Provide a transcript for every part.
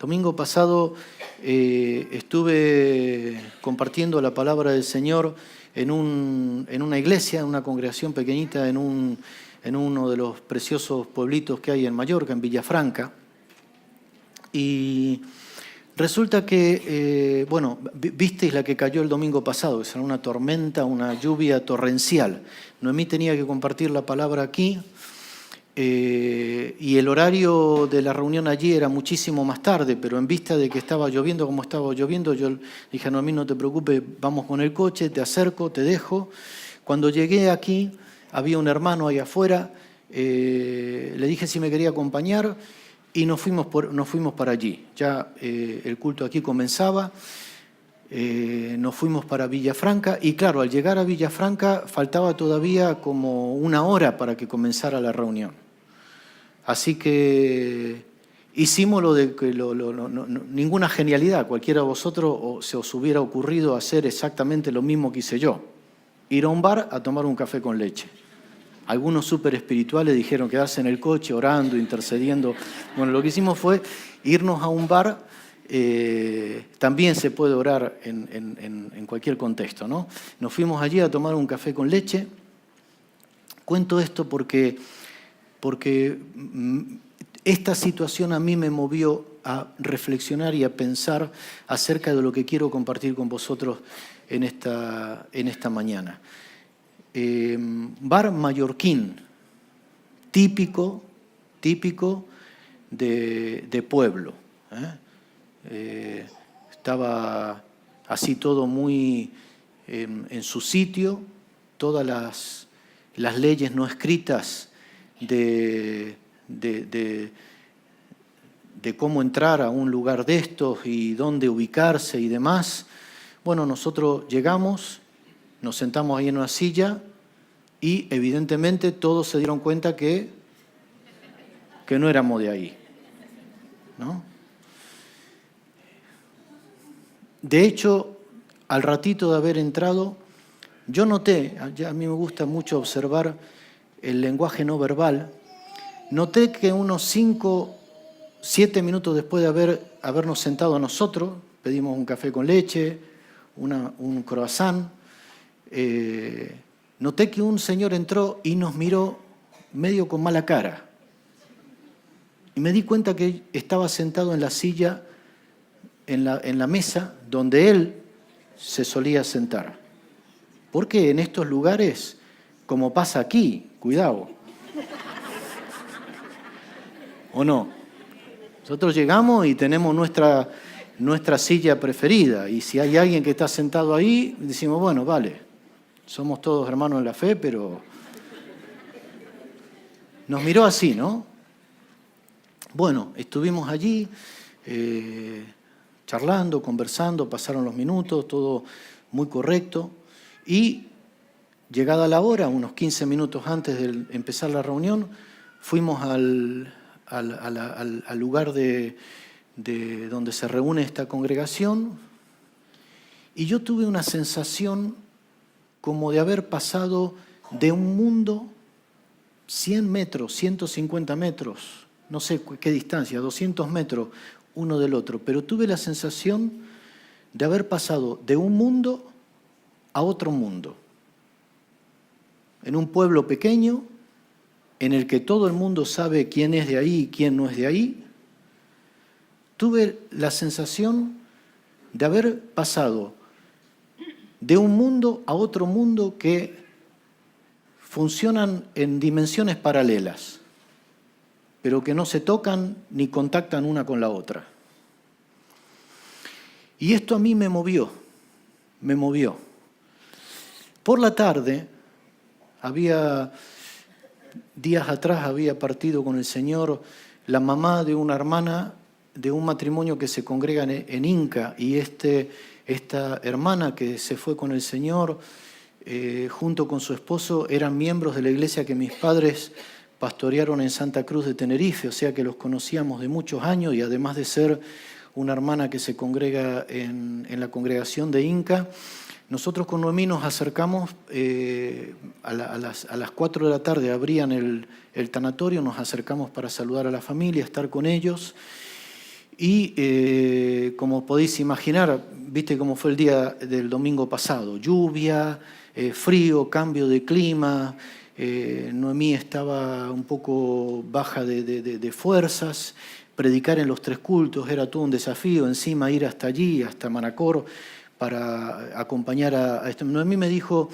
Domingo pasado estuve compartiendo la palabra del Señor en una iglesia, en una congregación pequeñita, en uno de los preciosos pueblitos que hay en Mallorca, en Villafranca. Y resulta que, visteis la que cayó el domingo pasado, que era una tormenta, una lluvia torrencial. Noemí tenía que compartir la palabra aquí. Y el horario de la reunión allí era muchísimo más tarde, pero en vista de que estaba lloviendo como estaba lloviendo, yo dije a Noemí, no te preocupes, vamos con el coche, te acerco, te dejo. Cuando llegué aquí, había un hermano ahí afuera, le dije si me quería acompañar y nos fuimos para allí. Ya el culto aquí comenzaba. Nos fuimos para Villafranca y claro, al llegar a Villafranca faltaba todavía como una hora para que comenzara la reunión. Así que hicimos lo de que ninguna genialidad, cualquiera de vosotros se os hubiera ocurrido hacer exactamente lo mismo que hice yo, ir a un bar a tomar un café con leche. Algunos súper espirituales dijeron quedarse en el coche orando, intercediendo. Bueno, lo que hicimos fue irnos a un bar. También se puede orar en cualquier contexto, ¿no? Nos fuimos allí a tomar un café con leche. Cuento esto porque esta situación a mí me movió a reflexionar y a pensar acerca de lo que quiero compartir con vosotros en esta mañana. Bar mallorquín, típico de pueblo. Estaba así todo muy en su sitio, todas las leyes no escritas de cómo entrar a un lugar de estos y dónde ubicarse y demás. Bueno, nosotros llegamos, nos sentamos ahí en una silla y evidentemente todos se dieron cuenta que no éramos de ahí, ¿no? De hecho, al ratito de haber entrado, yo noté, a mí me gusta mucho observar el lenguaje no verbal, noté que unos 5, 7 minutos después de habernos sentado nosotros, pedimos un café con leche, un croissant, noté que un señor entró y nos miró medio con mala cara. Y me di cuenta que estaba sentado en la silla, en la mesa donde él se solía sentar. Porque en estos lugares, como pasa aquí, cuidado. ¿O no? Nosotros llegamos y tenemos nuestra silla preferida. Y si hay alguien que está sentado ahí, decimos, bueno, vale, somos todos hermanos en la fe, pero nos miró así, ¿no? Bueno, estuvimos allí charlando, conversando, pasaron los minutos, todo muy correcto. Y llegada la hora, unos 15 minutos antes de empezar la reunión, fuimos al lugar de donde se reúne esta congregación y yo tuve una sensación como de haber pasado de un mundo 100 metros, 150 metros, no sé qué distancia, 200 metros uno del otro, pero tuve la sensación de haber pasado de un mundo a otro mundo. En un pueblo pequeño, en el que todo el mundo sabe quién es de ahí y quién no es de ahí, tuve la sensación de haber pasado de un mundo a otro mundo que funcionan en dimensiones paralelas, pero que no se tocan ni contactan una con la otra. Y esto a mí me movió. Por la tarde, días atrás había partido con el Señor la mamá de una hermana de un matrimonio que se congrega en Inca, y esta hermana que se fue con el Señor junto con su esposo eran miembros de la iglesia que mis padres pastorearon en Santa Cruz de Tenerife, o sea que los conocíamos de muchos años, y además de ser una hermana que se congrega en la congregación de Inca, nosotros con Noemí nos acercamos, a las 4 de la tarde abrían el tanatorio, nos acercamos para saludar a la familia, estar con ellos, Y como podéis imaginar, viste cómo fue el día del domingo pasado. Lluvia, frío, cambio de clima. Noemí estaba un poco baja de fuerzas. Predicar en los 3 cultos era todo un desafío. Encima ir hasta allí, hasta Manacor, para acompañar a esto. Noemí me dijo,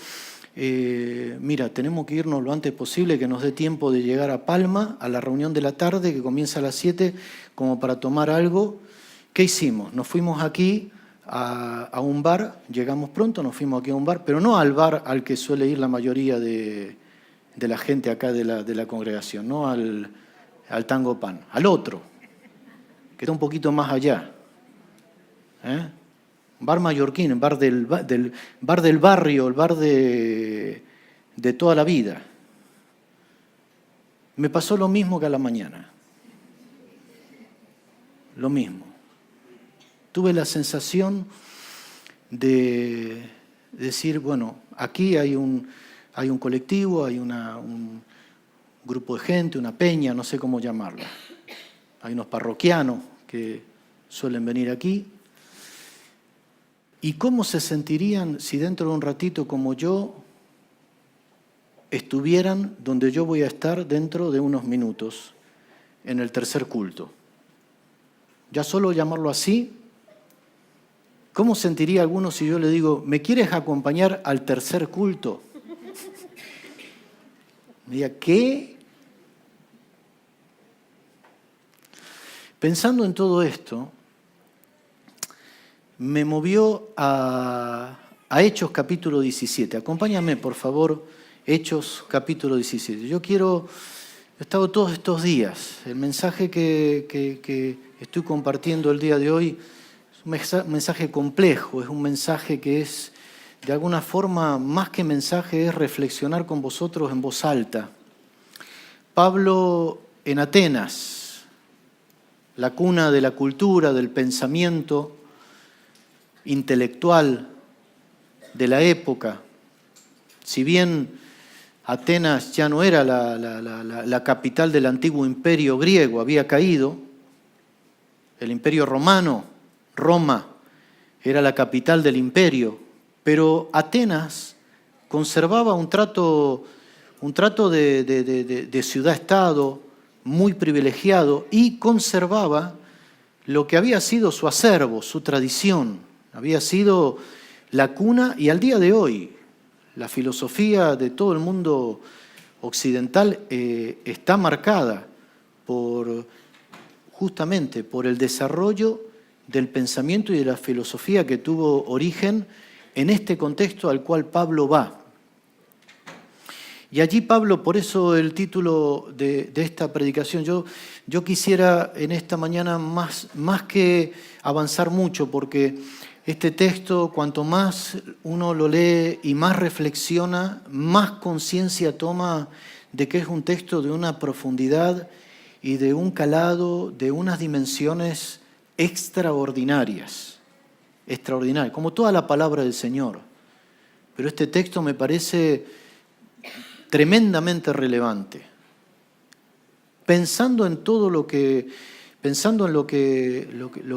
mira, tenemos que irnos lo antes posible, que nos dé tiempo de llegar a Palma, a la reunión de la tarde, que comienza a las 7, como para tomar algo. ¿Qué hicimos? Nos fuimos aquí a un bar, llegamos pronto, nos fuimos aquí a un bar, pero no al bar al que suele ir la mayoría de la gente acá de la congregación, no al Tango Pan, al otro, que está un poquito más allá. Bar mallorquín, el bar del barrio, el bar de toda la vida. Me pasó lo mismo que a la mañana. Lo mismo. Tuve la sensación de decir, bueno, aquí hay un colectivo, hay un grupo de gente, una peña, no sé cómo llamarla. Hay unos parroquianos que suelen venir aquí. ¿Y cómo se sentirían si dentro de un ratito como yo estuvieran donde yo voy a estar dentro de unos minutos, en el tercer culto? Ya solo llamarlo así, ¿cómo sentiría alguno si yo le digo, ¿me quieres acompañar al tercer culto? Me diría, ¿qué? Pensando en todo esto, me movió a Hechos capítulo 17. Acompáñame, por favor, Hechos capítulo 17. He estado todos estos días, el mensaje que estoy compartiendo el día de hoy es un mensaje complejo, es un mensaje que es, de alguna forma, más que mensaje, es reflexionar con vosotros en voz alta. Pablo en Atenas, la cuna de la cultura, del pensamiento intelectual de la época. Si bien Atenas ya no era la capital del antiguo imperio griego, había caído, el imperio romano, Roma, era la capital del imperio, pero Atenas conservaba un trato de ciudad-estado muy privilegiado y conservaba lo que había sido su acervo, su tradición. Había sido la cuna y al día de hoy la filosofía de todo el mundo occidental está marcada justamente por el desarrollo del pensamiento y de la filosofía que tuvo origen en este contexto al cual Pablo va. Y allí Pablo, por eso el título de esta predicación, yo quisiera en esta mañana más que avanzar mucho, porque este texto, cuanto más uno lo lee y más reflexiona, más conciencia toma de que es un texto de una profundidad y de un calado, de unas dimensiones extraordinarias, como toda la palabra del Señor. Pero este texto me parece tremendamente relevante. Pensando en lo que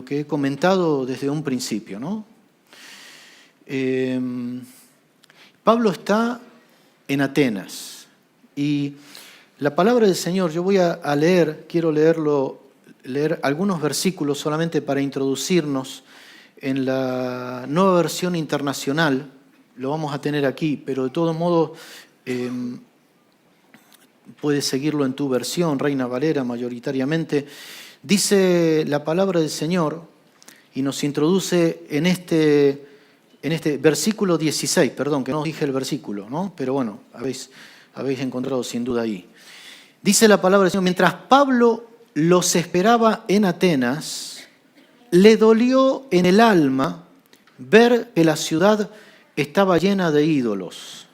he comentado desde un principio, ¿no? Pablo está en Atenas y la palabra del Señor, yo voy a quiero leer algunos versículos solamente para introducirnos en la nueva versión internacional. Lo vamos a tener aquí, pero de todos modos puedes seguirlo en tu versión, Reina Valera mayoritariamente. Dice la palabra del Señor y nos introduce en este versículo 16, perdón, que no dije el versículo, ¿no? Pero bueno, habéis encontrado sin duda ahí. Dice la palabra del Señor, mientras Pablo los esperaba en Atenas, le dolió en el alma ver que la ciudad estaba llena de ídolos.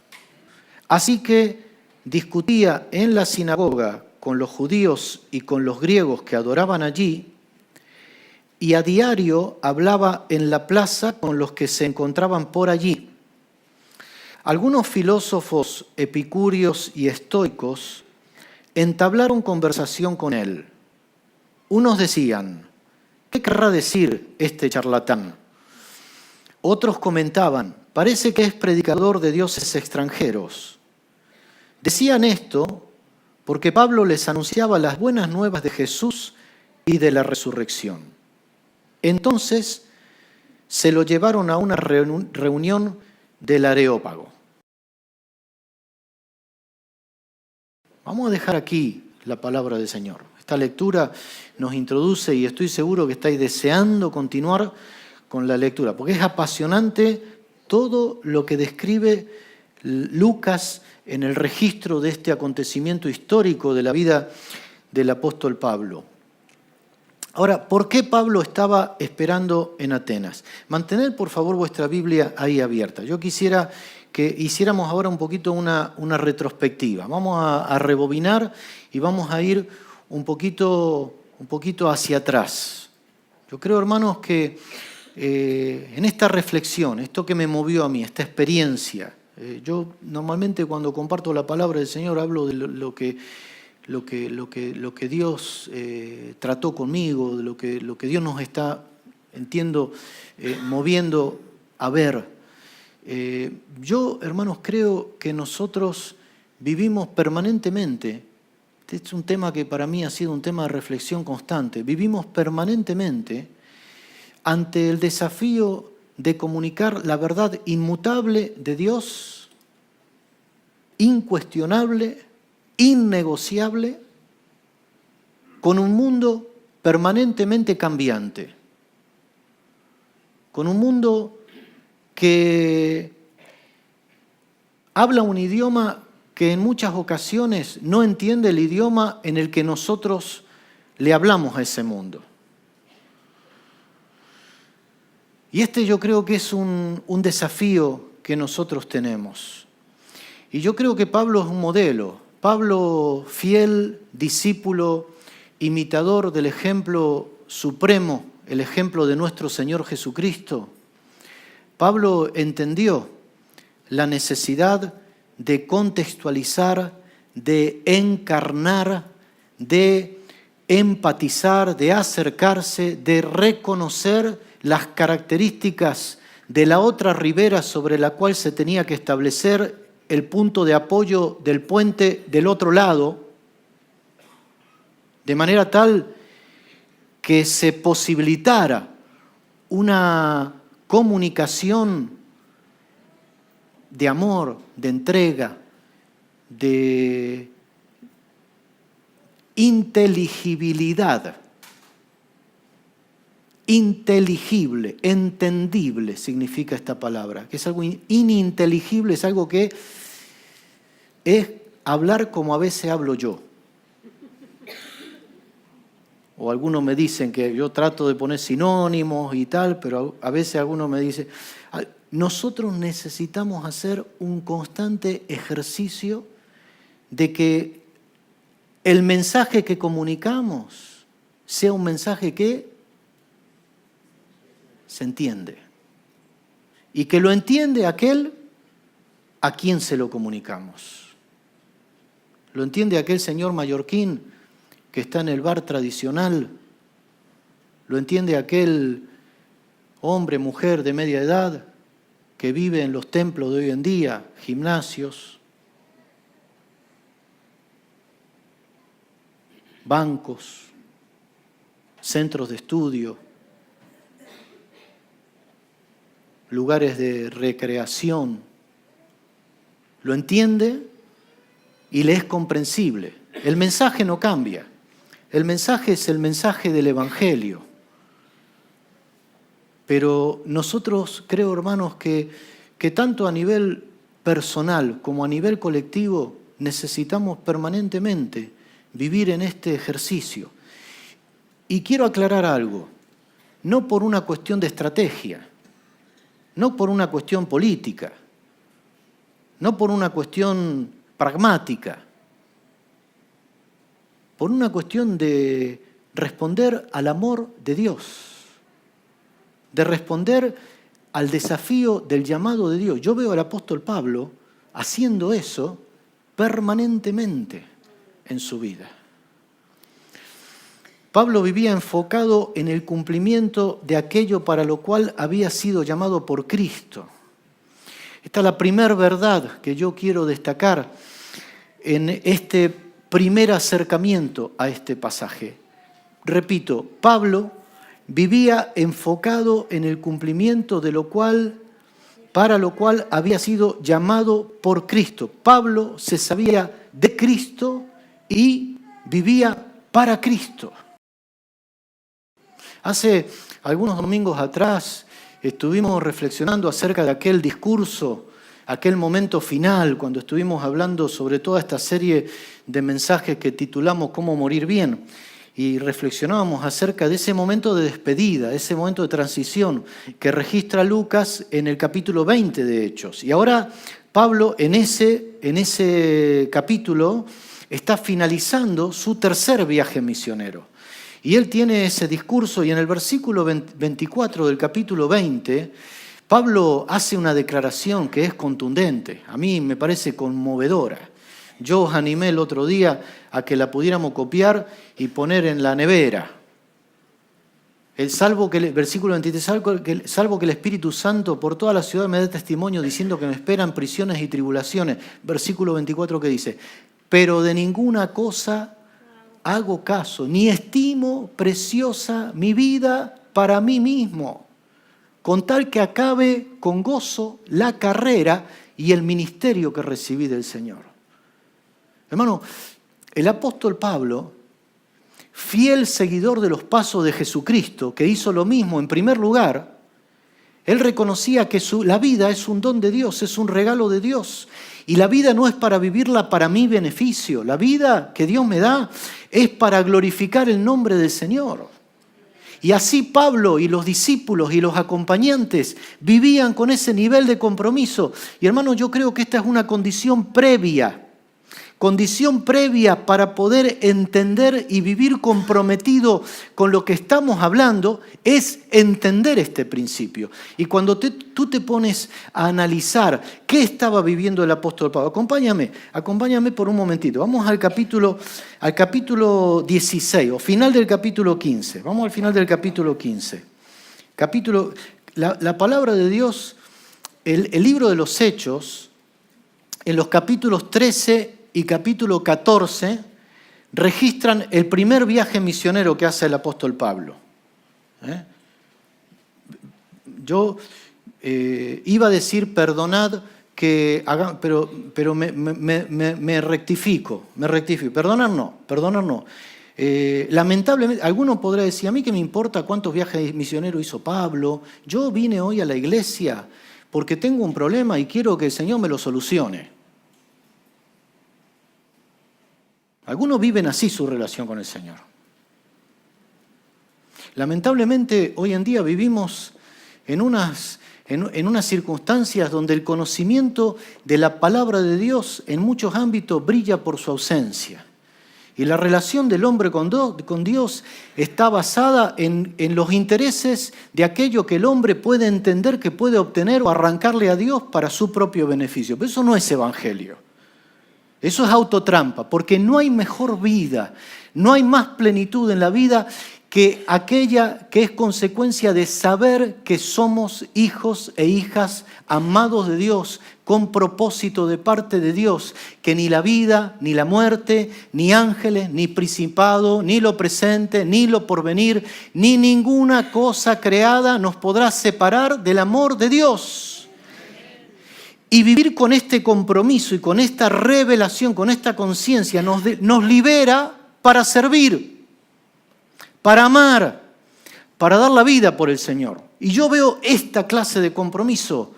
Así que discutía en la sinagoga con los judíos y con los griegos que adoraban allí, y a diario hablaba en la plaza con los que se encontraban por allí. Algunos filósofos epicúreos y estoicos entablaron conversación con él. Unos decían, ¿qué querrá decir este charlatán? Otros comentaban, parece que es predicador de dioses extranjeros. Decían esto porque Pablo les anunciaba las buenas nuevas de Jesús y de la resurrección. Entonces se lo llevaron a una reunión del Areópago. Vamos a dejar aquí la palabra del Señor. Esta lectura nos introduce y estoy seguro que estáis deseando continuar con la lectura, porque es apasionante todo lo que describe Lucas en el registro de este acontecimiento histórico de la vida del apóstol Pablo. Ahora, ¿por qué Pablo estaba esperando en Atenas? Mantened, por favor, vuestra Biblia ahí abierta. Yo quisiera que hiciéramos ahora un poquito una retrospectiva. Vamos a rebobinar y vamos a ir un poquito hacia atrás. Yo creo, hermanos, que en esta reflexión, esto que me movió a mí, esta experiencia, yo normalmente cuando comparto la palabra del Señor hablo de lo que Dios trató conmigo, de lo que Dios nos está, entiendo, moviendo a ver. Yo, hermanos, creo que nosotros vivimos permanentemente, este es un tema que para mí ha sido un tema de reflexión constante, vivimos permanentemente ante el desafío de comunicar la verdad inmutable de Dios, incuestionable, innegociable, con un mundo permanentemente cambiante, con un mundo que habla un idioma que en muchas ocasiones no entiende el idioma en el que nosotros le hablamos a ese mundo. Y este yo creo que es un desafío que nosotros tenemos. Y yo creo que Pablo es un modelo. Pablo, fiel, discípulo, imitador del ejemplo supremo, el ejemplo de nuestro Señor Jesucristo. Pablo entendió la necesidad de contextualizar, de encarnar, de empatizar, de acercarse, de reconocer las características de la otra ribera sobre la cual se tenía que establecer el punto de apoyo del puente del otro lado, de manera tal que se posibilitara una comunicación de amor, de entrega, de inteligibilidad. Inteligible, entendible significa esta palabra, que es algo ininteligible, es algo que es hablar como a veces hablo yo. O algunos me dicen que yo trato de poner sinónimos y tal, pero a veces algunos me dicen, nosotros necesitamos hacer un constante ejercicio de que el mensaje que comunicamos sea un mensaje que se entiende. Y que lo entiende aquel a quien se lo comunicamos. Lo entiende aquel señor mallorquín que está en el bar tradicional. Lo entiende aquel hombre, mujer de media edad que vive en los templos de hoy en día, gimnasios, bancos, centros de estudio, lugares de recreación. Lo entiende y le es comprensible. El mensaje no cambia. El mensaje es el mensaje del Evangelio. Pero nosotros creo, hermanos, que tanto a nivel personal como a nivel colectivo necesitamos permanentemente vivir en este ejercicio. Y quiero aclarar algo, no por una cuestión de estrategia, no por una cuestión política, no por una cuestión pragmática, por una cuestión de responder al amor de Dios, de responder al desafío del llamado de Dios. Yo veo al apóstol Pablo haciendo eso permanentemente en su vida. Pablo vivía enfocado en el cumplimiento de aquello para lo cual había sido llamado por Cristo. Esta es la primera verdad que yo quiero destacar en este primer acercamiento a este pasaje. Repito, Pablo vivía enfocado en el cumplimiento de lo cual, para lo cual había sido llamado por Cristo. Pablo se sabía de Cristo y vivía para Cristo. Hace algunos domingos atrás estuvimos reflexionando acerca de aquel discurso, aquel momento final, cuando estuvimos hablando sobre toda esta serie de mensajes que titulamos ¿Cómo morir bien? Y reflexionábamos acerca de ese momento de despedida, ese momento de transición que registra Lucas en el capítulo 20 de Hechos. Y ahora Pablo en ese capítulo está finalizando su tercer viaje misionero. Y él tiene ese discurso y en el versículo 24 del capítulo 20, Pablo hace una declaración que es contundente, a mí me parece conmovedora. Yo os animé el otro día a que la pudiéramos copiar y poner en la nevera. Versículo 23, salvo que el Espíritu Santo por toda la ciudad me dé testimonio diciendo que me esperan prisiones y tribulaciones. Versículo 24 que dice, pero de ninguna cosa hago caso, ni estimo preciosa mi vida para mí mismo, con tal que acabe con gozo la carrera y el ministerio que recibí del Señor. Hermano, el apóstol Pablo, fiel seguidor de los pasos de Jesucristo, que hizo lo mismo en primer lugar, él reconocía que la vida es un don de Dios, es un regalo de Dios. Y la vida no es para vivirla para mi beneficio. La vida que Dios me da es para glorificar el nombre del Señor. Y así Pablo y los discípulos y los acompañantes vivían con ese nivel de compromiso. Y hermanos, yo creo que esta es una condición previa para poder entender y vivir comprometido con lo que estamos hablando, es entender este principio. Y cuando tú te pones a analizar qué estaba viviendo el apóstol Pablo, acompáñame por un momentito. Vamos al capítulo 16, o final del capítulo 15. Vamos al final del capítulo 15. La palabra de Dios, el libro de los Hechos, en los capítulos 13 y capítulo 14 registran el primer viaje misionero que hace el apóstol Pablo. Yo iba a decir perdonad que hagan, pero me rectifico. Perdonar no. Lamentablemente, alguno podrá decir, a mí qué me importa cuántos viajes misioneros hizo Pablo. Yo vine hoy a la iglesia porque tengo un problema y quiero que el Señor me lo solucione. Algunos viven así su relación con el Señor. Lamentablemente, hoy en día vivimos en unas circunstancias donde el conocimiento de la palabra de Dios en muchos ámbitos brilla por su ausencia. Y la relación del hombre con Dios está basada en los intereses de aquello que el hombre puede entender que puede obtener o arrancarle a Dios para su propio beneficio. Pero eso no es evangelio. Eso es autotrampa, porque no hay mejor vida, no hay más plenitud en la vida que aquella que es consecuencia de saber que somos hijos e hijas amados de Dios, con propósito de parte de Dios, que ni la vida, ni la muerte, ni ángeles, ni principado, ni lo presente, ni lo porvenir, ni ninguna cosa creada nos podrá separar del amor de Dios. Y vivir con este compromiso y con esta revelación, con esta conciencia, nos libera para servir, para amar, para dar la vida por el Señor. Y yo veo esta clase de compromiso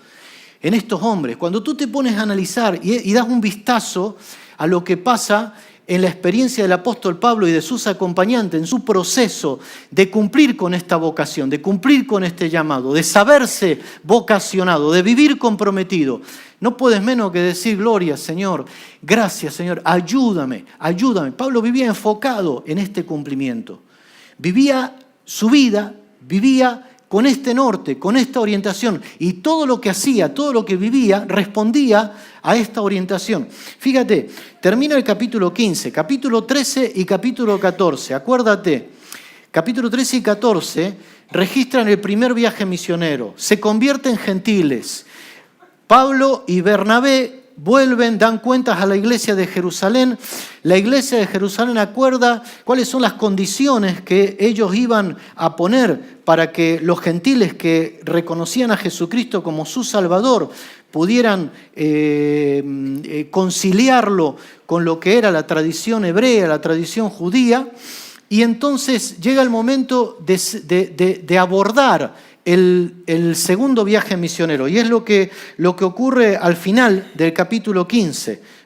en estos hombres. Cuando tú te pones a analizar y das un vistazo a lo que pasa en la experiencia del apóstol Pablo y de sus acompañantes, en su proceso de cumplir con esta vocación, de cumplir con este llamado, de saberse vocacionado, de vivir comprometido, no puedes menos que decir, gloria, Señor, gracias, Señor, ayúdame. Pablo vivía enfocado en este cumplimiento. Vivía su vida, vivía con este norte, con esta orientación. Y todo lo que hacía, todo lo que vivía, respondía a esta orientación. Fíjate, termina el capítulo 15, capítulo 13 y capítulo 14. Acuérdate, capítulo 13 y 14, registran el primer viaje misionero. Se convierten gentiles. Pablo y Bernabé vuelven, dan cuentas a la iglesia de Jerusalén. La iglesia de Jerusalén acuerda cuáles son las condiciones que ellos iban a poner para que los gentiles que reconocían a Jesucristo como su Salvador pudieran conciliarlo con lo que era la tradición hebrea, la tradición judía. Y entonces llega el momento de abordar el segundo viaje misionero, y es lo que ocurre al final del capítulo 15.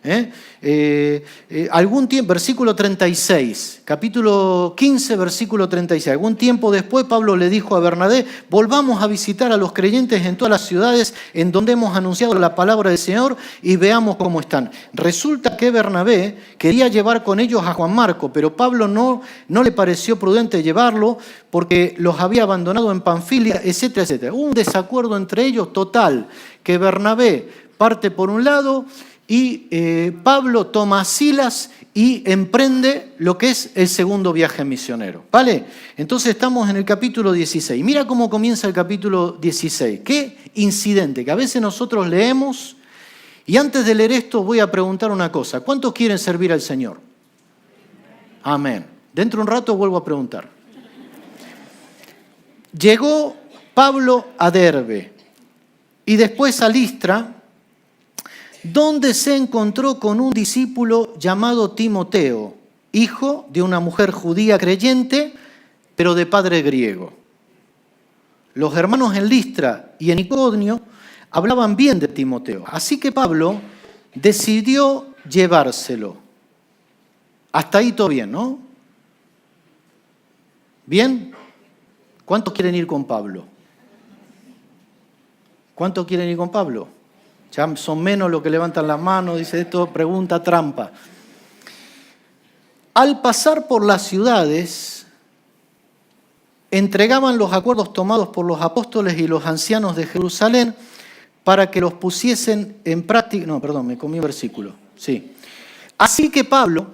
Algún tiempo, versículo 36, capítulo 15, versículo 36. Algún tiempo después Pablo le dijo a Bernabé: volvamos a visitar a los creyentes en todas las ciudades en donde hemos anunciado la palabra del Señor y veamos cómo están. Resulta que Bernabé quería llevar con ellos a Juan Marco, pero Pablo no le pareció prudente llevarlo porque los había abandonado en Panfilia, etcétera, etcétera. Hubo un desacuerdo entre ellos total, que Bernabé parte por un lado y Pablo toma a Silas y emprende lo que es el segundo viaje misionero. ¿Vale? Entonces estamos en el capítulo 16. Mira cómo comienza el capítulo 16. Qué incidente, que a veces nosotros leemos, y antes de leer esto voy a preguntar una cosa. ¿Cuántos quieren servir al Señor? Amén. Dentro de un rato vuelvo a preguntar. Llegó Pablo a Derbe y después a Listra, donde se encontró con un discípulo llamado Timoteo, hijo de una mujer judía creyente, pero de padre griego. Los hermanos en Listra y en Iconio hablaban bien de Timoteo, así que Pablo decidió llevárselo. Hasta ahí todo bien, ¿no? ¿Bien? ¿Cuántos quieren ir con Pablo? ¿Cuántos quieren ir con Pablo? Ya son menos los que levantan las manos, dice esto, pregunta trampa. Al pasar por las ciudades, entregaban los acuerdos tomados por los apóstoles y los ancianos de Jerusalén para que los pusiesen en práctica. No, perdón, me comí un versículo. Sí. Así que Pablo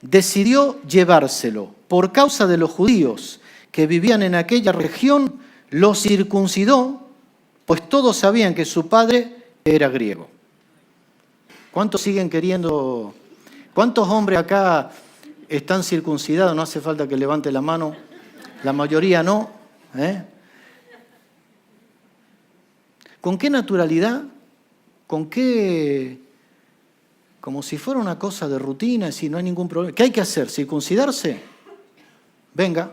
decidió llevárselo. Por causa de los judíos que vivían en aquella región, los circuncidó, pues todos sabían que su padre era griego. ¿Cuántos siguen queriendo? ¿Cuántos hombres acá están circuncidados? No hace falta que levante la mano. La mayoría no. ¿Con qué naturalidad? ¿Con qué? Como si fuera una cosa de rutina, si no hay ningún problema. ¿Qué hay que hacer? ¿Circuncidarse? Venga.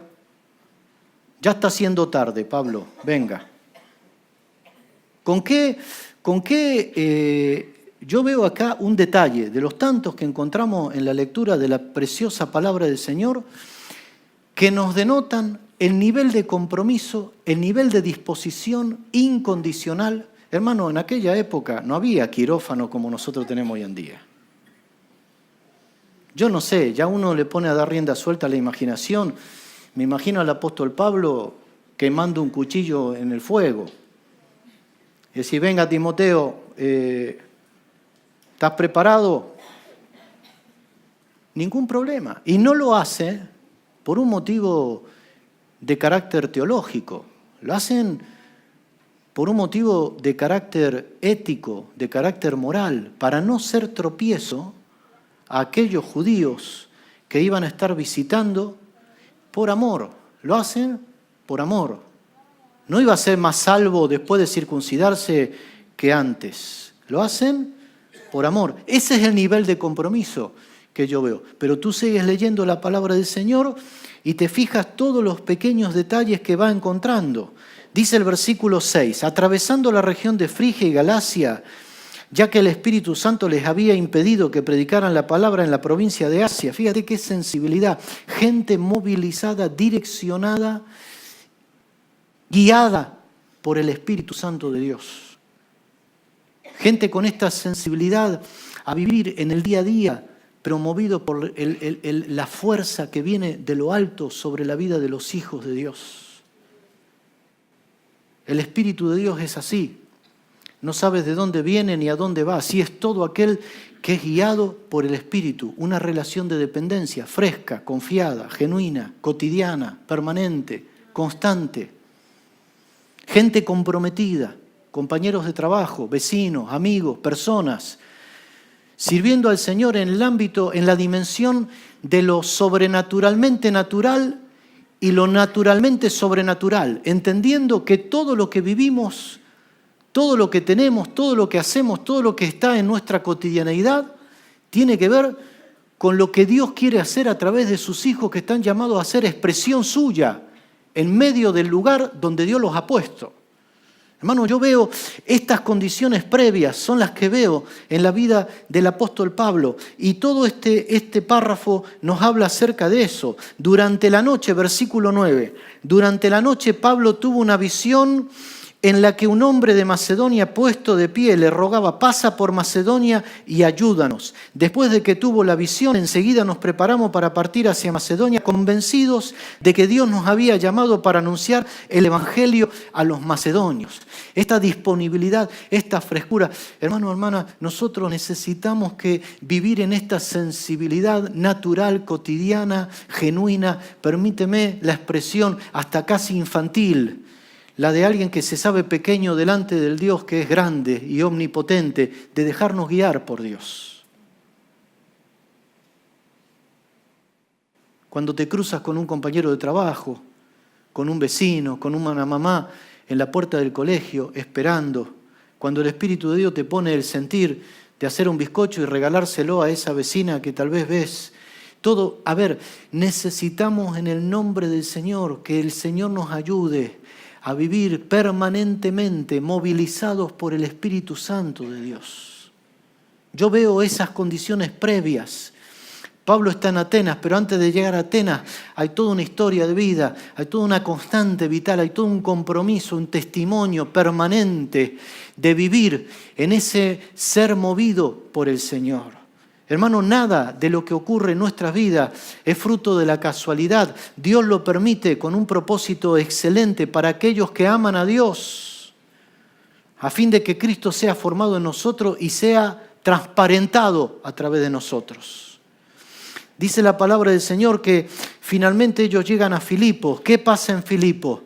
Ya está siendo tarde, Pablo. Venga. ¿Con qué? Yo veo acá un detalle de los tantos que encontramos en la lectura de la preciosa palabra del Señor, que nos denotan el nivel de compromiso, el nivel de disposición incondicional. Hermano, en aquella época no había quirófano como nosotros tenemos hoy en día. Yo no sé, ya uno le pone a dar rienda suelta a la imaginación. Me imagino al apóstol Pablo quemando un cuchillo en el fuego. Y decir: venga Timoteo, ¿estás preparado? Ningún problema. Y no lo hace por un motivo de carácter teológico. Lo hacen por un motivo de carácter ético, de carácter moral, para no ser tropiezo a aquellos judíos que iban a estar visitando por amor. Lo hacen por amor. No iba a ser más salvo después de circuncidarse que antes. Lo hacen por amor. Ese es el nivel de compromiso que yo veo. Pero tú sigues leyendo la palabra del Señor y te fijas todos los pequeños detalles que va encontrando. Dice el versículo 6, atravesando la región de Frigia y Galacia, ya que el Espíritu Santo les había impedido que predicaran la palabra en la provincia de Asia. Fíjate qué sensibilidad. Gente movilizada, direccionada, guiada por el Espíritu Santo de Dios. Gente con esta sensibilidad a vivir en el día a día, promovido por la fuerza que viene de lo alto sobre la vida de los hijos de Dios. El Espíritu de Dios es así. No sabes de dónde viene ni a dónde va. Así es todo aquel que es guiado por el Espíritu, una relación de dependencia fresca, confiada, genuina, cotidiana, permanente, constante. Gente comprometida, compañeros de trabajo, vecinos, amigos, personas, sirviendo al Señor en el ámbito, en la dimensión de lo sobrenaturalmente natural y lo naturalmente sobrenatural, entendiendo que todo lo que vivimos, todo lo que tenemos, todo lo que hacemos, todo lo que está en nuestra cotidianeidad, tiene que ver con lo que Dios quiere hacer a través de sus hijos que están llamados a ser expresión suya en medio del lugar donde Dios los ha puesto. Hermano, yo veo estas condiciones previas, son las que veo en la vida del apóstol Pablo. Y todo este párrafo nos habla acerca de eso. Durante la noche, versículo 9, durante la noche Pablo tuvo una visión en la que un hombre de Macedonia puesto de pie le rogaba: pasa por Macedonia y ayúdanos. Después de que tuvo la visión, enseguida nos preparamos para partir hacia Macedonia, convencidos de que Dios nos había llamado para anunciar el Evangelio a los macedonios. Esta disponibilidad, esta frescura. Hermano, hermana, nosotros necesitamos que vivir en esta sensibilidad natural, cotidiana, genuina, permíteme la expresión hasta casi infantil, la de alguien que se sabe pequeño delante del Dios que es grande y omnipotente, de dejarnos guiar por Dios. Cuando te cruzas con un compañero de trabajo, con un vecino, con una mamá en la puerta del colegio, esperando, cuando el Espíritu de Dios te pone el sentir de hacer un bizcocho y regalárselo a esa vecina que tal vez ves, todo, necesitamos en el nombre del Señor que el Señor nos ayude a vivir permanentemente movilizados por el Espíritu Santo de Dios. Yo veo esas condiciones previas. Pablo está en Atenas, pero antes de llegar a Atenas hay toda una historia de vida, hay toda una constante vital, hay todo un compromiso, un testimonio permanente de vivir en ese ser movido por el Señor. Hermano, nada de lo que ocurre en nuestras vidas es fruto de la casualidad. Dios lo permite con un propósito excelente para aquellos que aman a Dios, a fin de que Cristo sea formado en nosotros y sea transparentado a través de nosotros. Dice la palabra del Señor que finalmente ellos llegan a Filipos. ¿Qué pasa en Filipos?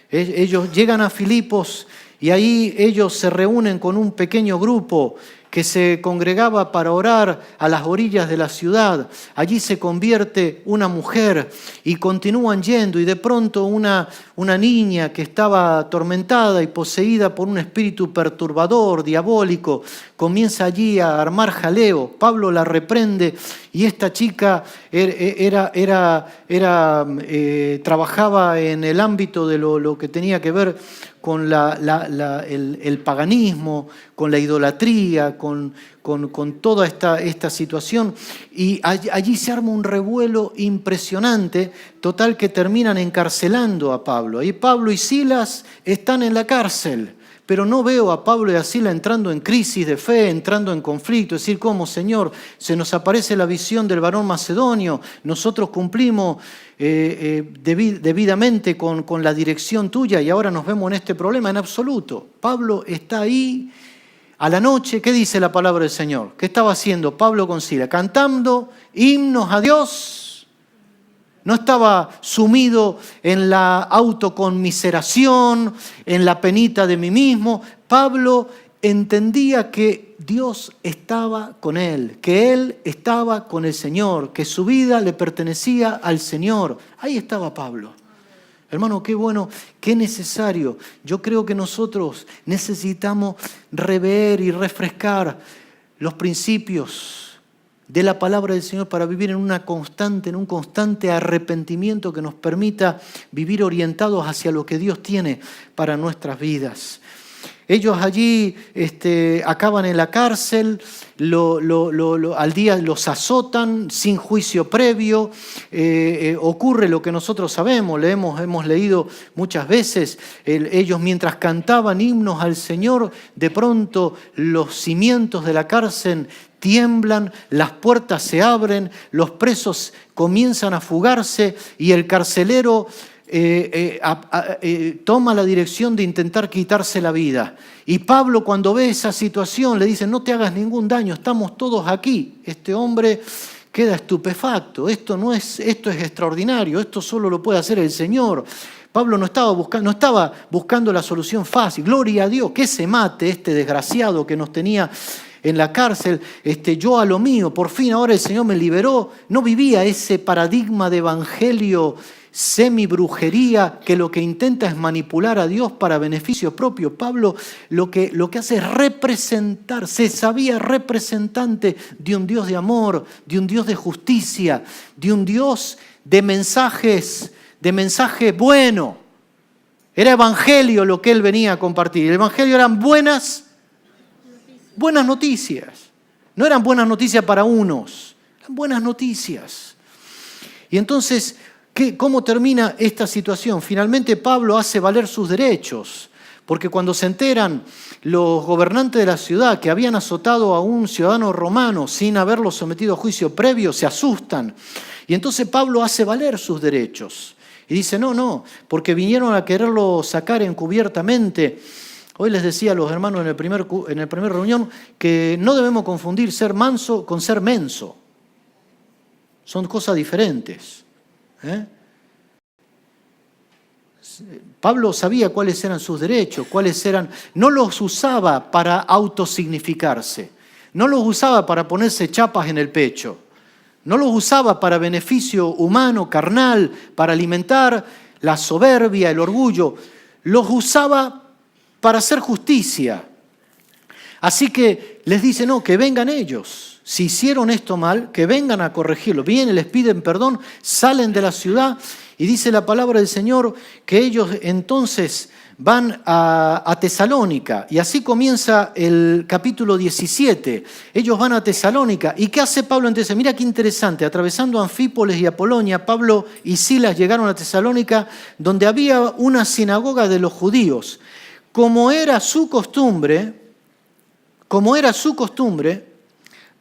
Ellos llegan a Filipos y ahí ellos se reúnen con un pequeño grupo que se congregaba para orar a las orillas de la ciudad. Allí se convierte una mujer y continúan yendo, y de pronto una niña que estaba atormentada y poseída por un espíritu perturbador, diabólico, comienza allí a armar jaleo. Pablo la reprende y esta chica trabajaba en el ámbito de lo que tenía que ver con el paganismo, con la idolatría, con toda esta situación. Y allí se arma un revuelo impresionante, total que terminan encarcelando a Pablo. Y Pablo y Silas están en la cárcel, pero no veo a Pablo y a Silas entrando en crisis de fe, entrando en conflicto, es decir, ¿cómo, Señor? Se nos aparece la visión del varón macedonio, nosotros cumplimos debidamente con la dirección tuya y ahora nos vemos en este problema. En absoluto. Pablo está ahí a la noche. ¿Qué dice la palabra del Señor? ¿Qué estaba haciendo Pablo con Silas? Cantando himnos a Dios. No estaba sumido en la autoconmiseración, en la penita de mí mismo. Pablo entendía que Dios estaba con él, que él estaba con el Señor, que su vida le pertenecía al Señor. Ahí estaba Pablo. Hermano, qué bueno, qué necesario. Yo creo que nosotros necesitamos rever y refrescar los principios de la palabra del Señor para vivir en un constante arrepentimiento que nos permita vivir orientados hacia lo que Dios tiene para nuestras vidas. Ellos allí acaban en la cárcel, al día los azotan sin juicio previo, ocurre lo que nosotros sabemos, hemos leído muchas veces, ellos mientras cantaban himnos al Señor, de pronto los cimientos de la cárcel tiemblan, las puertas se abren, los presos comienzan a fugarse y el carcelero toma la dirección de intentar quitarse la vida. Y Pablo, cuando ve esa situación, le dice, no te hagas ningún daño, estamos todos aquí. Este hombre queda estupefacto, esto es extraordinario, esto solo lo puede hacer el Señor. Pablo no estaba buscando la solución fácil. Gloria a Dios, que se mate este desgraciado que nos tenía en la cárcel, yo a lo mío, por fin ahora el Señor me liberó. No vivía ese paradigma de evangelio semi-brujería que lo que intenta es manipular a Dios para beneficio propio. Pablo lo que hace es representar, se sabía representante de un Dios de amor, de un Dios de justicia, de un Dios de mensaje bueno. Era evangelio lo que él venía a compartir. El evangelio eran buenas noticias. No eran buenas noticias para unos, eran buenas noticias. Y entonces, ¿cómo termina esta situación? Finalmente Pablo hace valer sus derechos, porque cuando se enteran los gobernantes de la ciudad que habían azotado a un ciudadano romano sin haberlo sometido a juicio previo, se asustan. Y entonces Pablo hace valer sus derechos. Y dice, no, porque vinieron a quererlo sacar encubiertamente. Hoy les decía a los hermanos en la primera reunión que no debemos confundir ser manso con ser menso. Son cosas diferentes. Pablo sabía cuáles eran sus derechos, no los usaba para autosignificarse, no los usaba para ponerse chapas en el pecho, no los usaba para beneficio humano, carnal, para alimentar la soberbia, el orgullo, los usaba para hacer justicia. Así que les dice, no, que vengan ellos. Si hicieron esto mal, que vengan a corregirlo. Vienen, les piden perdón, salen de la ciudad y dice la palabra del Señor que ellos entonces van a Tesalónica. Y así comienza el capítulo 17. Ellos van a Tesalónica. ¿Y qué hace Pablo en Tesalónica? Mira qué interesante. Atravesando Anfípolis y Apolonia, Pablo y Silas llegaron a Tesalónica, donde había una sinagoga de los judíos. Como era su costumbre,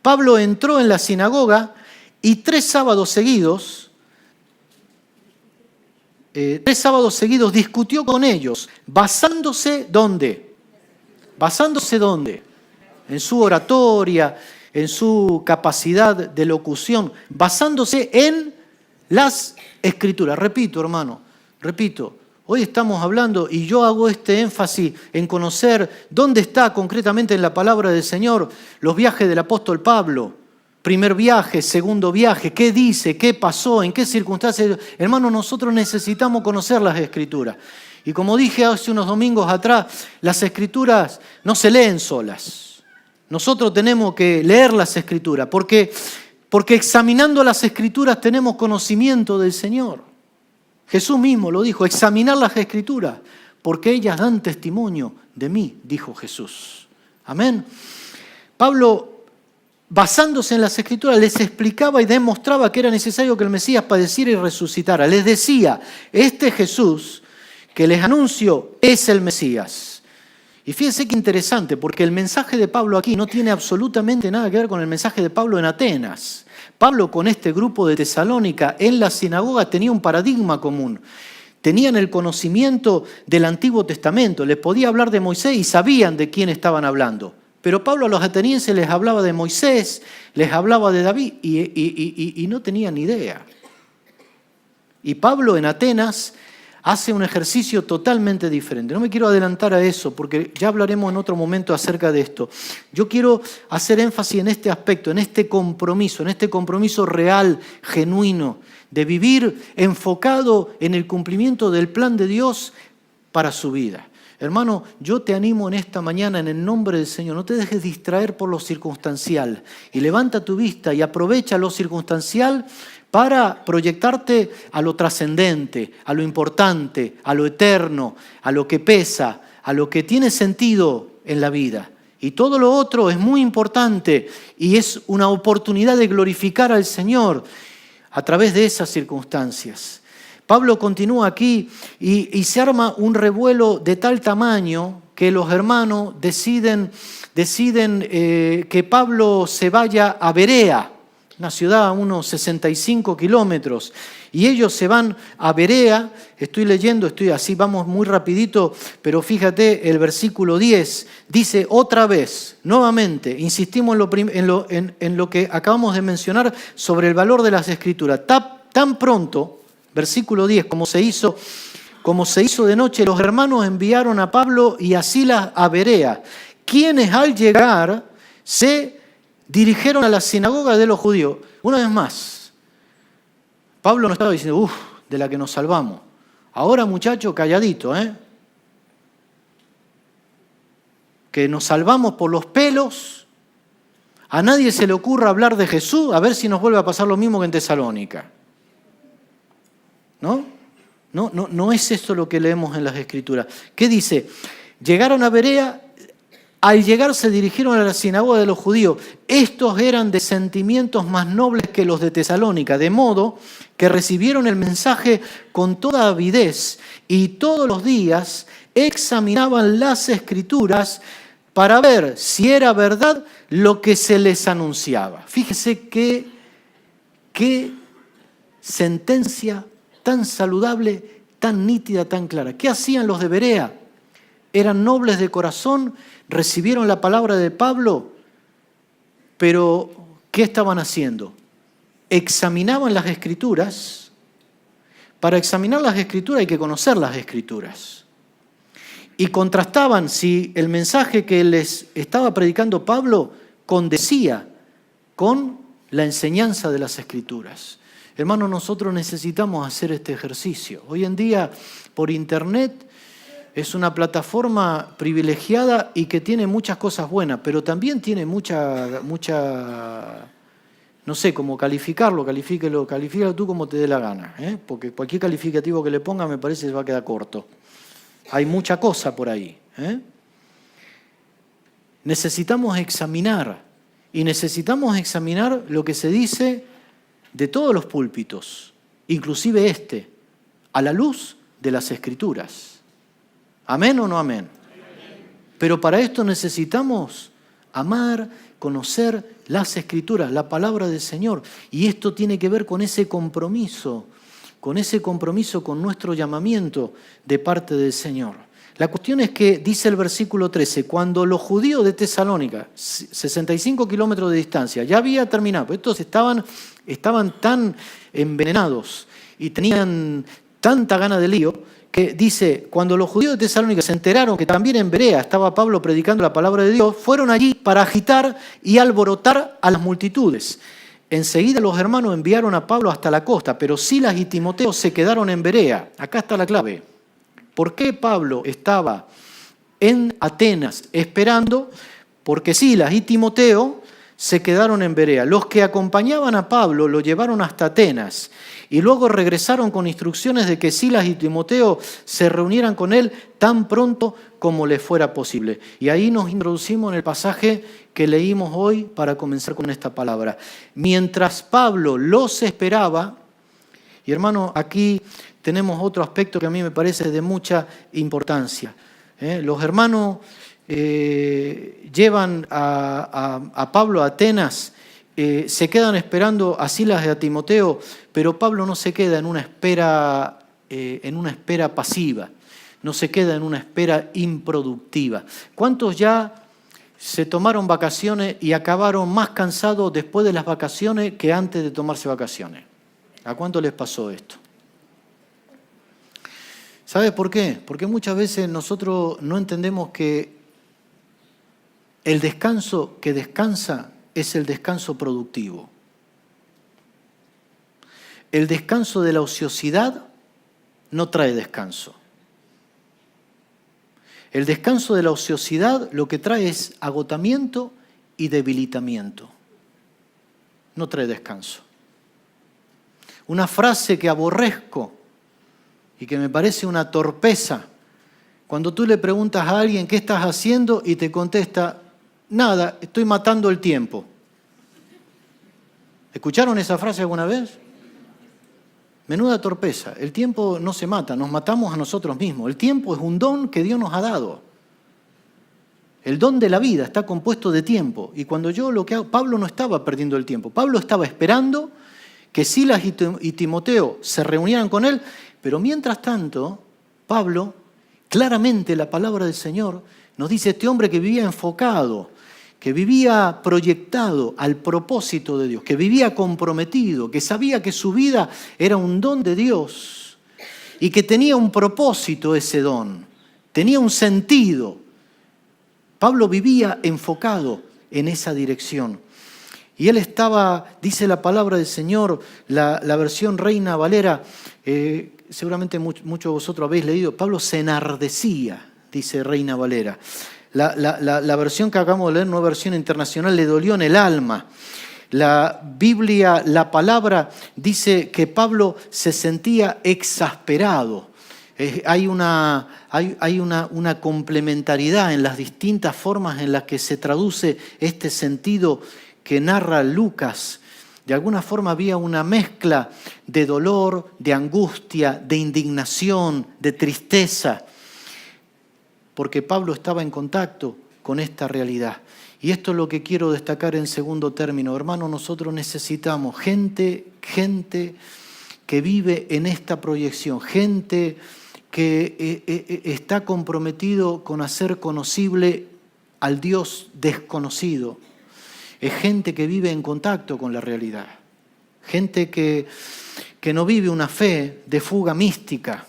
Pablo entró en la sinagoga y 3 sábados seguidos discutió con ellos, basándose ¿dónde? ¿Basándose dónde? En su oratoria, en su capacidad de locución, basándose en las Escrituras. Repito, hermano, hoy estamos hablando y yo hago este énfasis en conocer dónde está concretamente en la palabra del Señor los viajes del apóstol Pablo. Primer viaje, segundo viaje, ¿qué dice? ¿Qué pasó? ¿En qué circunstancias? Hermano, nosotros necesitamos conocer las Escrituras. Y como dije hace unos domingos atrás, las Escrituras no se leen solas. Nosotros tenemos que leer las Escrituras, porque examinando las Escrituras tenemos conocimiento del Señor. Jesús mismo lo dijo, examinar las Escrituras, porque ellas dan testimonio de mí, dijo Jesús. Amén. Pablo, basándose en las Escrituras, les explicaba y demostraba que era necesario que el Mesías padeciera y resucitara. Les decía, este Jesús que les anuncio es el Mesías. Y fíjense qué interesante, porque el mensaje de Pablo aquí no tiene absolutamente nada que ver con el mensaje de Pablo en Atenas. Pablo con este grupo de Tesalónica en la sinagoga tenía un paradigma común. Tenían el conocimiento del Antiguo Testamento, les podía hablar de Moisés y sabían de quién estaban hablando. Pero Pablo a los atenienses les hablaba de Moisés, les hablaba de David y no tenían ni idea. Y Pablo en Atenas hace un ejercicio totalmente diferente. No me quiero adelantar a eso porque ya hablaremos en otro momento acerca de esto. Yo quiero hacer énfasis en este aspecto, en este compromiso real, genuino, de vivir enfocado en el cumplimiento del plan de Dios para su vida. Hermano, yo te animo en esta mañana en el nombre del Señor, no te dejes distraer por lo circunstancial y levanta tu vista y aprovecha lo circunstancial para proyectarte a lo trascendente, a lo importante, a lo eterno, a lo que pesa, a lo que tiene sentido en la vida. Y todo lo otro es muy importante y es una oportunidad de glorificar al Señor a través de esas circunstancias. Pablo continúa aquí y se arma un revuelo de tal tamaño que los hermanos deciden que Pablo se vaya a Berea. una ciudad a unos 65 kilómetros, y ellos se van a Berea. Estoy leyendo, vamos muy rapidito, pero fíjate, el versículo 10 dice otra vez, nuevamente, insistimos en lo que acabamos de mencionar sobre el valor de las Escrituras. Tan pronto, versículo 10, como se hizo de noche, los hermanos enviaron a Pablo y a Silas a Berea, quienes al llegar se dirigieron a la sinagoga de los judíos. Una vez más, Pablo no estaba diciendo, de la que nos salvamos. Ahora, muchacho, calladito, que nos salvamos por los pelos. A nadie se le ocurra hablar de Jesús, a ver si nos vuelve a pasar lo mismo que en Tesalónica. ¿No? No es esto lo que leemos en las Escrituras. ¿Qué dice? Llegaron a Berea. Al llegar se dirigieron a la sinagoga de los judíos. Estos eran de sentimientos más nobles que los de Tesalónica, de modo que recibieron el mensaje con toda avidez y todos los días examinaban las Escrituras para ver si era verdad lo que se les anunciaba. Fíjese qué sentencia tan saludable, tan nítida, tan clara. ¿Qué hacían los de Berea? Eran nobles de corazón, recibieron la palabra de Pablo, pero ¿qué estaban haciendo? Examinaban las Escrituras. Para examinar las Escrituras hay que conocer las Escrituras. Y contrastaban si el mensaje que les estaba predicando Pablo condecía con la enseñanza de las Escrituras. Hermanos, nosotros necesitamos hacer este ejercicio. Hoy en día, por Internet, es una plataforma privilegiada y que tiene muchas cosas buenas, pero también tiene mucha, no sé cómo calificarlo, califícalo tú como te dé la gana, porque cualquier calificativo que le ponga me parece que se va a quedar corto. Hay mucha cosa por ahí. Necesitamos examinar, y necesitamos examinar lo que se dice de todos los púlpitos, inclusive a la luz de las Escrituras. ¿Amén o no amén? Pero para esto necesitamos amar, conocer las Escrituras, la palabra del Señor. Y esto tiene que ver con ese compromiso con nuestro llamamiento de parte del Señor. La cuestión es que dice el versículo 13, cuando los judíos de Tesalónica, 65 kilómetros de distancia, ya había terminado, estos estaban tan envenenados y tenían tanta gana de lío, que dice, cuando los judíos de Tesalónica se enteraron que también en Berea estaba Pablo predicando la palabra de Dios, fueron allí para agitar y alborotar a las multitudes. Enseguida los hermanos enviaron a Pablo hasta la costa, pero Silas y Timoteo se quedaron en Berea. Acá está la clave. ¿Por qué Pablo estaba en Atenas esperando? Porque Silas y Timoteo se quedaron en Berea. Los que acompañaban a Pablo lo llevaron hasta Atenas y luego regresaron con instrucciones de que Silas y Timoteo se reunieran con él tan pronto como les fuera posible. Y ahí nos introducimos en el pasaje que leímos hoy para comenzar con esta palabra. Mientras Pablo los esperaba, y hermano, aquí tenemos otro aspecto que a mí me parece de mucha importancia. Los hermanos llevan a Pablo a Atenas, se quedan esperando a Silas y a Timoteo, pero Pablo no se queda en una espera pasiva, no se queda en una espera improductiva. ¿Cuántos ya se tomaron vacaciones y acabaron más cansados después de las vacaciones que antes de tomarse vacaciones? ¿A cuánto les pasó esto? ¿Sabe por qué? Porque muchas veces nosotros no entendemos que el descanso que descansa es el descanso productivo. El descanso de la ociosidad no trae descanso. El descanso de la ociosidad lo que trae es agotamiento y debilitamiento. No trae descanso. Una frase que aborrezco y que me parece una torpeza, cuando tú le preguntas a alguien qué estás haciendo y te contesta, nada, estoy matando el tiempo. ¿Escucharon esa frase alguna vez? Menuda torpeza. El tiempo no se mata, nos matamos a nosotros mismos. El tiempo es un don que Dios nos ha dado. El don de la vida está compuesto de tiempo. Y cuando yo lo que hago, Pablo no estaba perdiendo el tiempo. Pablo estaba esperando que Silas y Timoteo se reunieran con él, pero mientras tanto, Pablo, claramente la palabra del Señor nos dice, este hombre que vivía enfocado, que vivía proyectado al propósito de Dios, que vivía comprometido, que sabía que su vida era un don de Dios y que tenía un propósito ese don, tenía un sentido. Pablo vivía enfocado en esa dirección. Y él estaba, dice la palabra del Señor, la versión Reina Valera, seguramente muchos de vosotros habéis leído, Pablo se enardecía, dice Reina Valera. La versión que acabamos de leer, Nueva Versión Internacional, le dolió en el alma. La Biblia, la palabra, dice que Pablo se sentía exasperado. Hay una complementariedad en las distintas formas en las que se traduce este sentido que narra Lucas. De alguna forma había una mezcla de dolor, de angustia, de indignación, de tristeza, porque Pablo estaba en contacto con esta realidad. Y esto es lo que quiero destacar en segundo término. Hermanos, nosotros necesitamos gente que vive en esta proyección, gente que está comprometido con hacer conocible al Dios desconocido. Es gente que vive en contacto con la realidad. Gente que no vive una fe de fuga mística,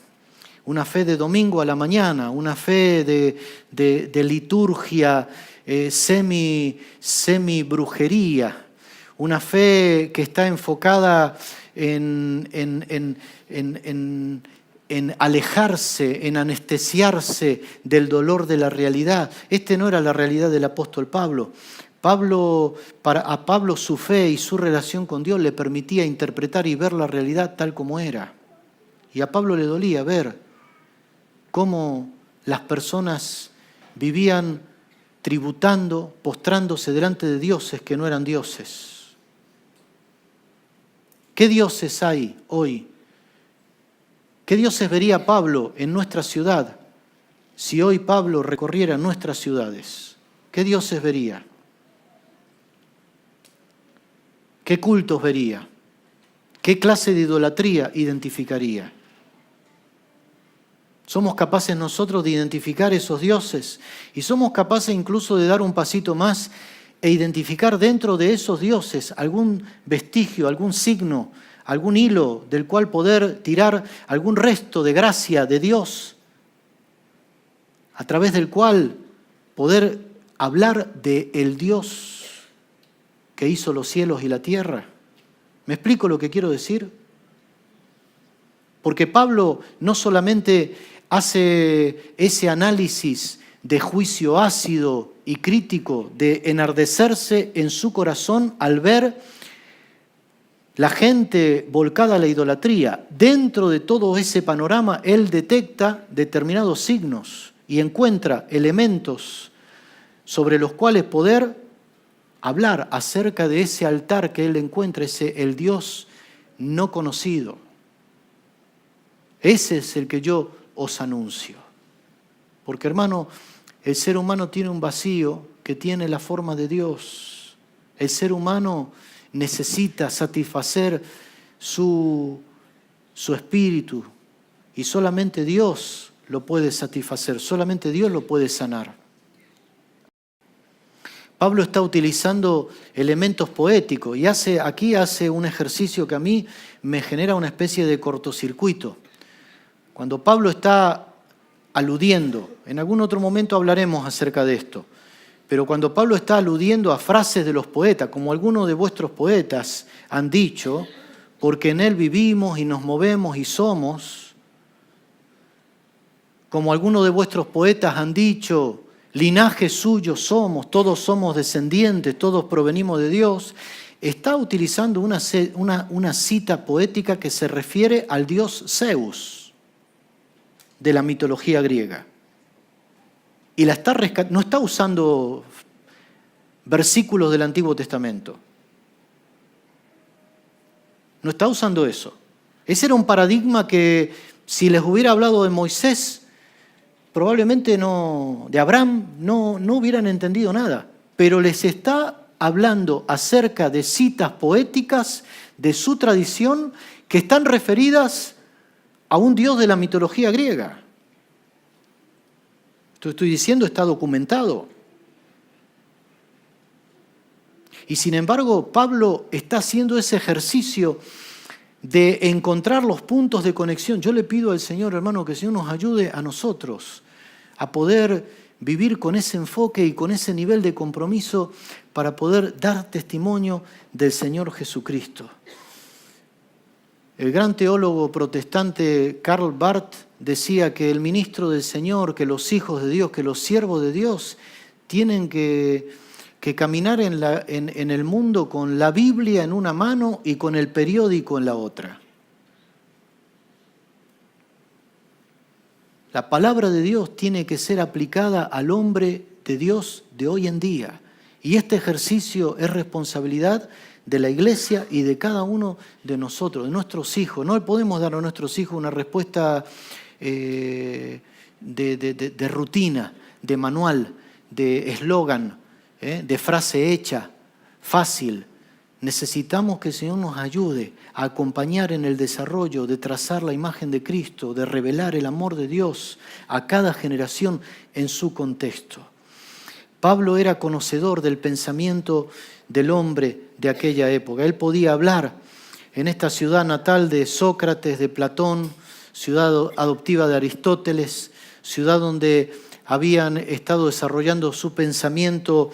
una fe de domingo a la mañana, una fe de liturgia semi-brujería, una fe que está enfocada en alejarse, en anestesiarse del dolor de la realidad. No era la realidad del apóstol Pablo. A Pablo su fe y su relación con Dios le permitía interpretar y ver la realidad tal como era. Y a Pablo le dolía ver cómo las personas vivían tributando, postrándose delante de dioses que no eran dioses. ¿Qué dioses hay hoy? ¿Qué dioses vería Pablo en nuestra ciudad si hoy Pablo recorriera nuestras ciudades? ¿Qué dioses vería? ¿Qué cultos vería? ¿Qué clase de idolatría identificaría? Somos capaces nosotros de identificar esos dioses y somos capaces incluso de dar un pasito más e identificar dentro de esos dioses algún vestigio, algún signo, algún hilo del cual poder tirar algún resto de gracia de Dios, a través del cual poder hablar del Dios que hizo los cielos y la tierra. ¿Me explico lo que quiero decir? Porque Pablo no solamente hace ese análisis de juicio ácido y crítico, de enardecerse en su corazón al ver la gente volcada a la idolatría. Dentro de todo ese panorama, él detecta determinados signos y encuentra elementos sobre los cuales poder hablar acerca de ese altar que él encuentra, el Dios no conocido. Ese es el que yo os anuncio. Porque, hermano, el ser humano tiene un vacío que tiene la forma de Dios. El ser humano necesita satisfacer su espíritu y solamente Dios lo puede satisfacer, solamente Dios lo puede sanar. Pablo está utilizando elementos poéticos y aquí hace un ejercicio que a mí me genera una especie de cortocircuito. Cuando Pablo está aludiendo, en algún otro momento hablaremos acerca de esto, pero cuando Pablo está aludiendo a frases de los poetas, como algunos de vuestros poetas han dicho, porque en él vivimos y nos movemos y somos, como algunos de vuestros poetas han dicho, linaje suyo somos, todos somos descendientes, todos provenimos de Dios, está utilizando una cita poética que se refiere al dios Zeus de la mitología griega. Y no está usando versículos del Antiguo Testamento. No está usando eso. Ese era un paradigma que si les hubiera hablado de Moisés, probablemente no, de Abraham no hubieran entendido nada, pero les está hablando acerca de citas poéticas de su tradición que están referidas a un dios de la mitología griega. Estoy diciendo, está documentado. Y sin embargo, Pablo está haciendo ese ejercicio de encontrar los puntos de conexión. Yo le pido al Señor, hermano, que el Señor nos ayude a nosotros a poder vivir con ese enfoque y con ese nivel de compromiso para poder dar testimonio del Señor Jesucristo. El gran teólogo protestante Karl Barth decía que el ministro del Señor, que los hijos de Dios, que los siervos de Dios tienen que caminar en el mundo con la Biblia en una mano y con el periódico en la otra. La palabra de Dios tiene que ser aplicada al hombre de Dios de hoy en día. Y este ejercicio es responsabilidad de la iglesia y de cada uno de nosotros, de nuestros hijos. No le podemos dar a nuestros hijos una respuesta de rutina, de manual, de eslogan, de frase hecha, fácil. Necesitamos que el Señor nos ayude a acompañar en el desarrollo de trazar la imagen de Cristo, de revelar el amor de Dios a cada generación en su contexto. Pablo era conocedor del pensamiento del hombre de aquella época. Él podía hablar en esta ciudad natal de Sócrates, de Platón, ciudad adoptiva de Aristóteles, ciudad donde habían estado desarrollando su pensamiento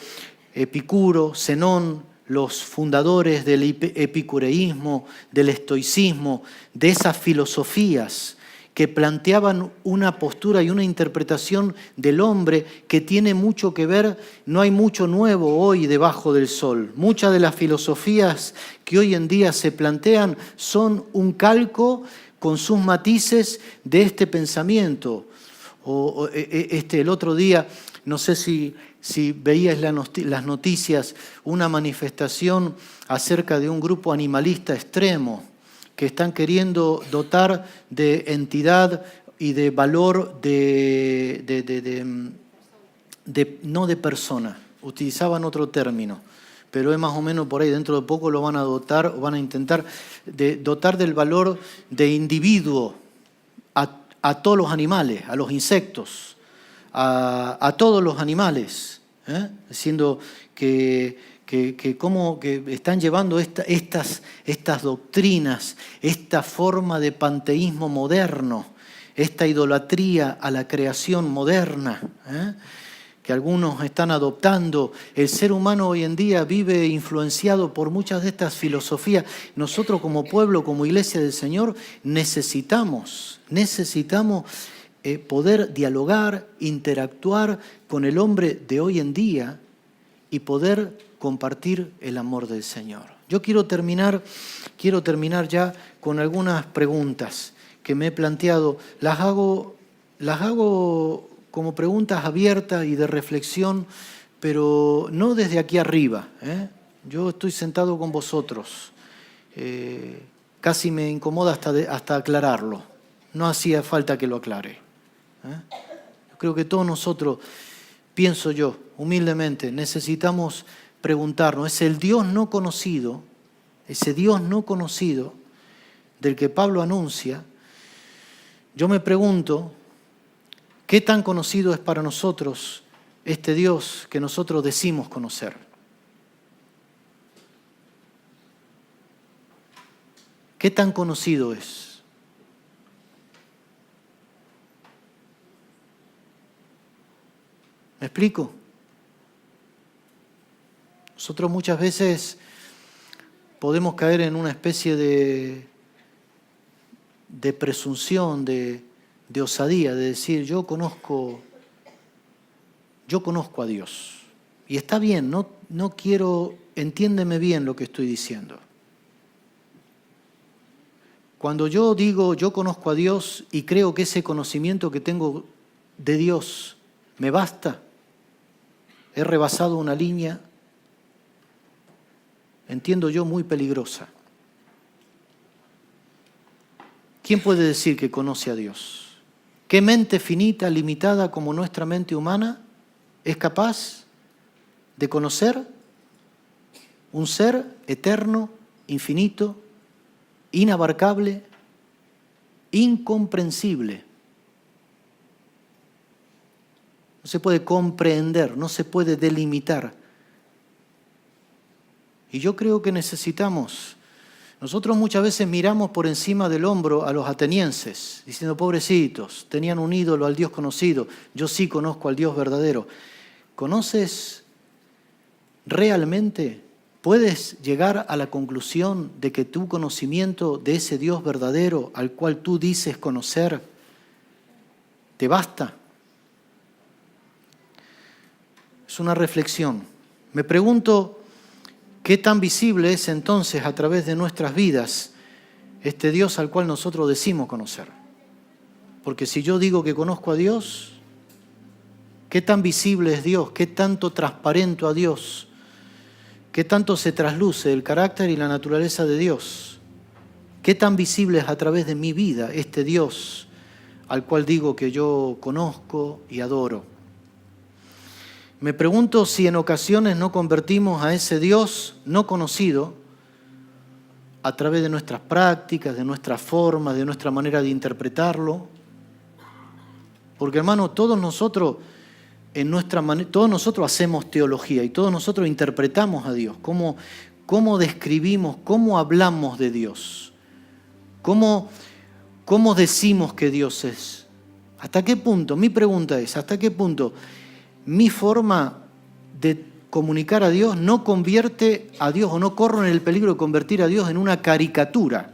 Epicuro, Zenón, los fundadores del epicureísmo, del estoicismo, de esas filosofías que planteaban una postura y una interpretación del hombre que tiene mucho que ver, no hay mucho nuevo hoy debajo del sol. Muchas de las filosofías que hoy en día se plantean son un calco con sus matices de este pensamiento. El otro día, no sé si veías las noticias, una manifestación acerca de un grupo animalista extremo que están queriendo dotar de entidad y de valor no de persona, utilizaban otro término, pero es más o menos por ahí, dentro de poco lo van a dotar, o van a intentar dotar del valor de individuo a todos los animales, a los insectos, a todos los animales, diciendo que están llevando estas doctrinas, esta forma de panteísmo moderno, esta idolatría a la creación moderna, que algunos están adoptando. El ser humano hoy en día vive influenciado por muchas de estas filosofías. Nosotros como pueblo, como iglesia del Señor, necesitamos poder dialogar, interactuar con el hombre de hoy en día y poder compartir el amor del Señor. Yo quiero terminar ya con algunas preguntas que me he planteado. Las hago como preguntas abiertas y de reflexión, pero no desde aquí arriba. Yo estoy sentado con vosotros. Casi me incomoda hasta aclararlo. No hacía falta que lo aclare. Yo creo que todos nosotros, pienso yo, humildemente, necesitamos preguntarnos, es el Dios no conocido, ese Dios no conocido del que Pablo anuncia. Yo me pregunto, ¿qué tan conocido es para nosotros este Dios que nosotros decimos conocer? ¿Qué tan conocido es? ¿Me explico? Nosotros muchas veces podemos caer en una especie de presunción, de osadía, de decir yo conozco a Dios. Y está bien, no quiero, entiéndeme bien lo que estoy diciendo. Cuando yo digo yo conozco a Dios y creo que ese conocimiento que tengo de Dios me basta, he rebasado una línea, entiendo yo, muy peligrosa. ¿Quién puede decir que conoce a Dios? ¿Qué mente finita, limitada como nuestra mente humana es capaz de conocer un ser eterno, infinito, inabarcable, incomprensible? No se puede comprender, no se puede delimitar. Y yo creo que necesitamos. Nosotros muchas veces miramos por encima del hombro a los atenienses, diciendo, pobrecitos, tenían un ídolo al Dios conocido. Yo sí conozco al Dios verdadero. ¿Conoces realmente? ¿Puedes llegar a la conclusión de que tu conocimiento de ese Dios verdadero al cual tú dices conocer te basta? Es una reflexión. Me pregunto, ¿qué tan visible es entonces a través de nuestras vidas este Dios al cual nosotros decimos conocer? Porque si yo digo que conozco a Dios, ¿qué tan visible es Dios? ¿Qué tanto transparento a Dios? ¿Qué tanto se trasluce el carácter y la naturaleza de Dios? ¿Qué tan visible es a través de mi vida este Dios al cual digo que yo conozco y adoro? Me pregunto si en ocasiones no convertimos a ese Dios no conocido a través de nuestras prácticas, de nuestras formas, de nuestra manera de interpretarlo. Porque, hermano, todos nosotros hacemos teología y todos nosotros interpretamos a Dios. ¿Cómo describimos, cómo hablamos de Dios? ¿Cómo decimos que Dios es? ¿Hasta qué punto? Mi pregunta es, ¿hasta qué punto mi forma de comunicar a Dios no convierte a Dios o no corro en el peligro de convertir a Dios en una caricatura,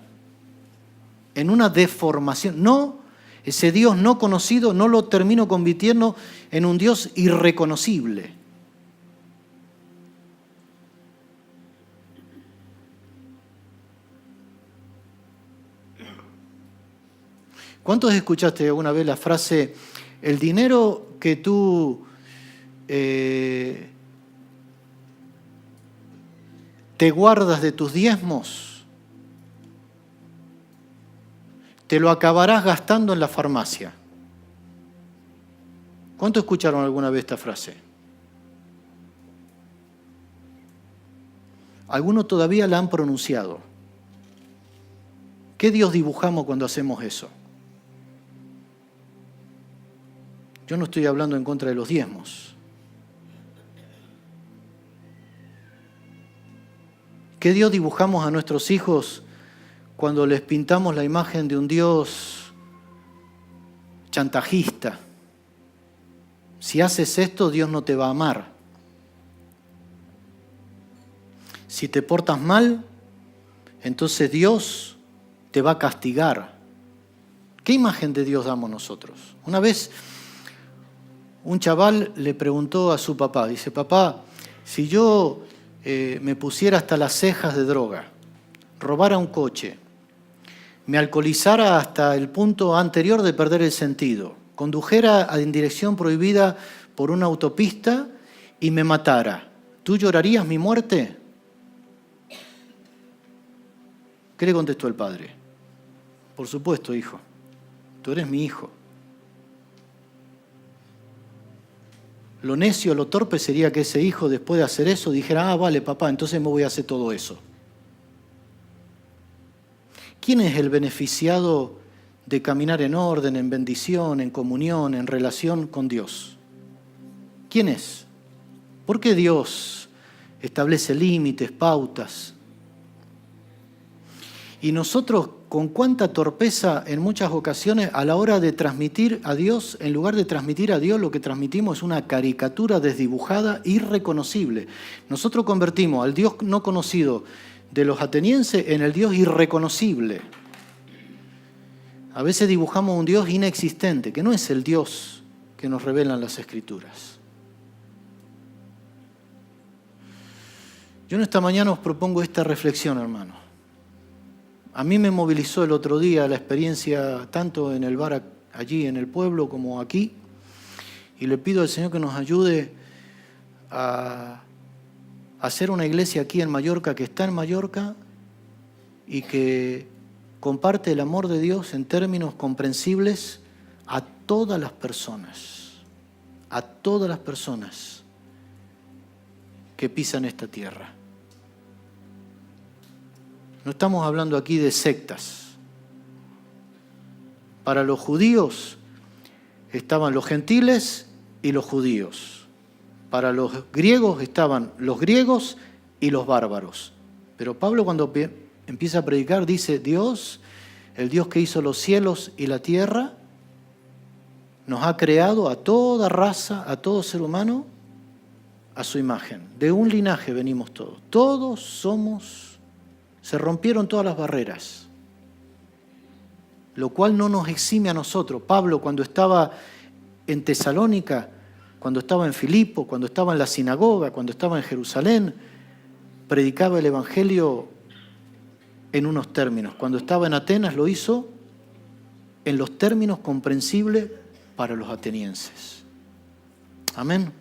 en una deformación? No, ese Dios no conocido no lo termino convirtiendo en un Dios irreconocible. ¿Cuántos escuchaste alguna vez la frase, el dinero que tú te guardas de tus diezmos, te lo acabarás gastando en la farmacia? ¿Cuántos escucharon alguna vez esta frase? Algunos todavía la han pronunciado. ¿Qué Dios dibujamos cuando hacemos eso? Yo no estoy hablando en contra de los diezmos. ¿Qué Dios dibujamos a nuestros hijos cuando les pintamos la imagen de un Dios chantajista? Si haces esto, Dios no te va a amar. Si te portas mal, entonces Dios te va a castigar. ¿Qué imagen de Dios damos nosotros? Una vez un chaval le preguntó a su papá, dice, papá, si yo me pusiera hasta las cejas de droga, robara un coche, me alcoholizara hasta el punto anterior de perder el sentido, condujera en dirección prohibida por una autopista y me matara, ¿tú llorarías mi muerte? ¿Qué le contestó el padre? Por supuesto, hijo, tú eres mi hijo. Lo necio, lo torpe sería que ese hijo, después de hacer eso, dijera, vale, papá, entonces me voy a hacer todo eso. ¿Quién es el beneficiado de caminar en orden, en bendición, en comunión, en relación con Dios? ¿Quién es? ¿Por qué Dios establece límites, pautas? Y nosotros, con cuánta torpeza en muchas ocasiones a la hora de transmitir a Dios, en lugar de transmitir a Dios, lo que transmitimos es una caricatura desdibujada, irreconocible. Nosotros convertimos al Dios no conocido de los atenienses en el Dios irreconocible. A veces dibujamos un Dios inexistente, que no es el Dios que nos revelan las Escrituras. Yo en esta mañana os propongo esta reflexión, hermano. A mí me movilizó el otro día la experiencia tanto en el bar allí en el pueblo como aquí, y le pido al Señor que nos ayude a hacer una iglesia aquí en Mallorca que está en Mallorca y que comparte el amor de Dios en términos comprensibles a todas las personas que pisan esta tierra. No estamos hablando aquí de sectas. Para los judíos estaban los gentiles y los judíos. Para los griegos estaban los griegos y los bárbaros. Pero Pablo, cuando empieza a predicar, dice: Dios, el Dios que hizo los cielos y la tierra, nos ha creado a toda raza, a todo ser humano, a su imagen. De un linaje venimos todos. Todos somos, se rompieron todas las barreras, lo cual no nos exime a nosotros. Pablo, cuando estaba en Tesalónica, cuando estaba en Filipo, cuando estaba en la sinagoga, cuando estaba en Jerusalén, predicaba el Evangelio en unos términos. Cuando estaba en Atenas lo hizo en los términos comprensibles para los atenienses. Amén.